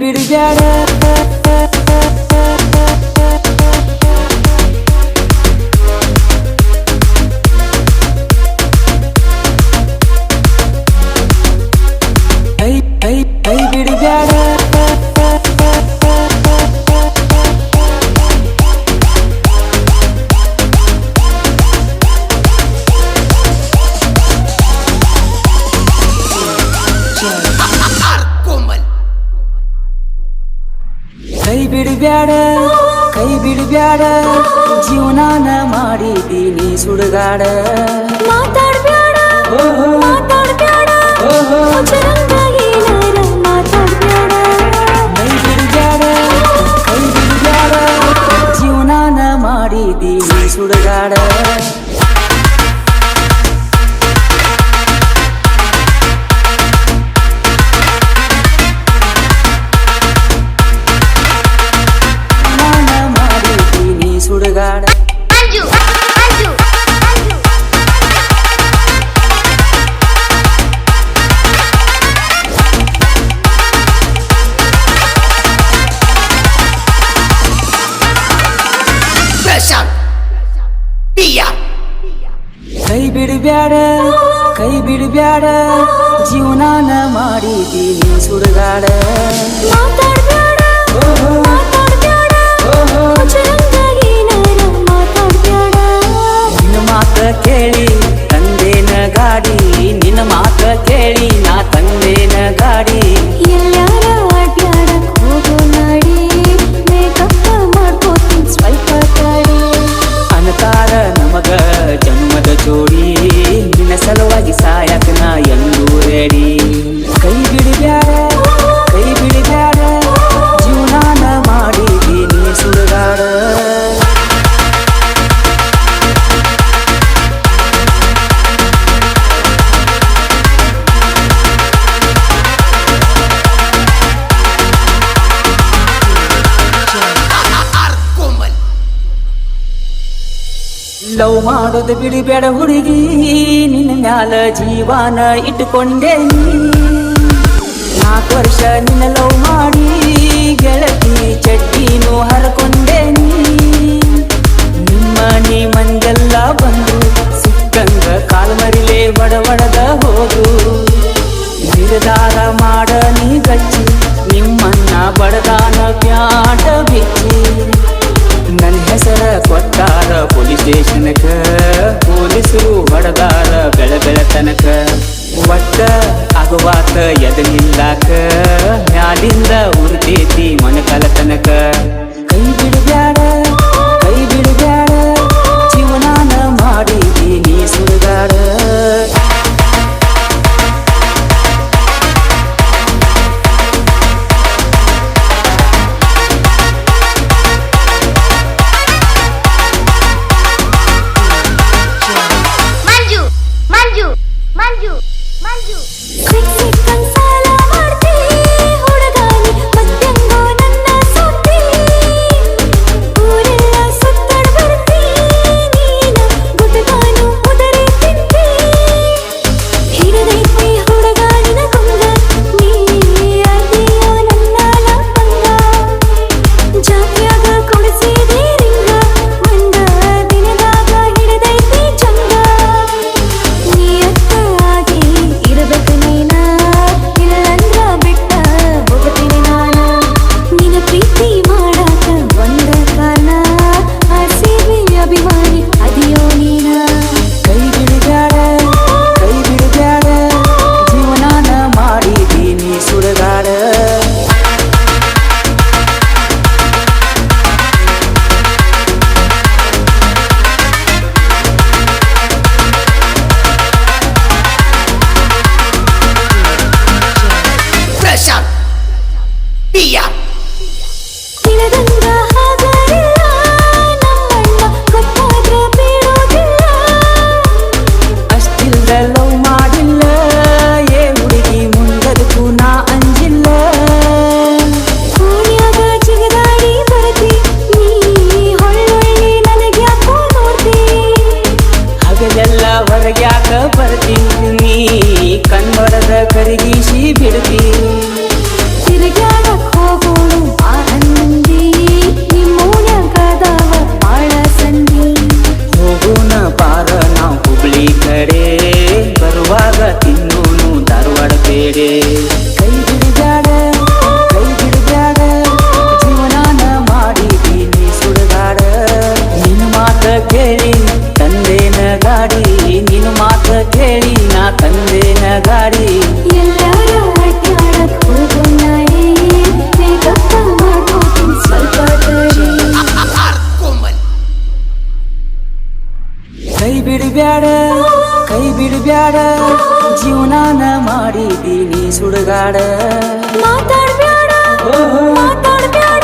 ಬಿಡಬ್ಯಾಡ ಕೈ ಬಿಡಬ್ಯಾಡ ಕೈ ಬಿಡಬ್ಯಾಡ ಜೀವನಾನ ಮಾಡಿದ್ದೀನಿ ಸುಡುಗಾಡ ಮಾತಾಡ್ಬ್ಯಾಡ ಮಾತಾಡ್ಬ್ಯಾಡ ಮಾತಾಡ್ಬ್ಯಾಡ ಕೈ ಬಿಡಬ್ಯಾಡ ಜೀವನಾನ ಮಾಡಿದ್ದೀನಿ ಸುಡುಗಾಡ ಸುಡುಗಾಡ ಕೈ ಬಿಡಬ್ಯಾಡ ಜೀವನಾನ ಮಾಡಿದ್ದೀನಿ ಸುಡುಗಾಡ ಮಾತಾಡ್ಬ್ಯಾಡ ಮಾತಾಡ್ಬ್ಯಾಡ ನಿನ್ನ ಮಾತ ಕೇಳಿ ತಂದೇನ ಗಾಡಿ ನಿನ್ನ ಮಾತ ಕೇಳಿ ನಾ ತಂದೇನ ಗಾಡಿ ಎಲ್ಲಾರ ಅಡ್ಯಾಡಕ್ ಹೋಗೋ ನಾಡಿ ಮೇಕಪ್ ಮಾಡ್ಕೋತೀನಿ ಸ್ವಲ್ಪ ತಾಡಿ ಅನತಾರ ನಮಗ ಜನ್ಮದ ಜೋಡಿ ನಿನ್ನ ಸಲುವಾಗಿ ಸಾಯಕ ನಾ ಎಂದೂ ರೆಡಿ ಕೈ ಬಿಡಬ್ಯಾಡ ಜೀವನಾನ ಮಾಡಿದ್ದೀನಿ ಸುಡುಗಾಡ ಲವ್ ಮಾಡೋದು ಬಿಡಬೇಡ ಹುಡುಗಿ ನಿನ್ನ ಮ್ಯಾಲ ಜೀವಾನ ಇಟ್ಟುಕೊಂಡೇನಿ 4 ವರ್ಷ ನಿನ್ನ ಲವ್ ಮಾಡಿ ಗೆಳತಿ ಚಡ್ಡಿನೂ ಹರಕೊಂಡೇನಿ ನಿಮ್ಮನಿ ಮಂದೆಲ್ಲ ಬಂದು ಸಿಕ್ಕಂಗ ಕಾಲ್ಮರಿಲೆ ಬಡಬಡದ ಹೋಗು ನಿರ್ಧಾರ ಮಾಡ ನೀ ಗಚ್ಚಿ ನಿಮ್ಮನ್ನ ಬಡದಾನ ಪ್ಯಾಟ ಬಿಚ್ಚಿ ನನ್ನ ಹೆಸರ ಕೊಟ್ಟಾರ ಪೊಲೀಸ್ ಸ್ಟೇಷನ್ಕ ಪೊಲೀಸರು ಹೊಡೆದಾರ ಬೆಳತನಕ ಒಟ್ಟ ಆಗುವಾತ ಎದನಿಲ್ಲಾಕ ಮ್ಯಾಲಿಂದ ಉರ್ತೇತಿ ಮನಕಲ ತನಕ ಕೈ ಬಿಡಬ್ಯಾಡ ಜೀವನಾನ ಮಾಡಿದ್ದೀನಿ ಸುಡುಗಾಡ ಸಿಕ್ಕಂಗ್ ಸಾಲ ಮಾಡ್ತೀನಿ ಬ್ಯಾಡ ಕೈ ಬಿಡಬ್ಯಾಡ ಜೀವನಾನ ಮಾಡಿದೀನಿ ಸುಡುಗಾಡ ಮಾತಾಡ್ಬ್ಯಾಡ ಮಾತಾಡ್ಬ್ಯಾಡ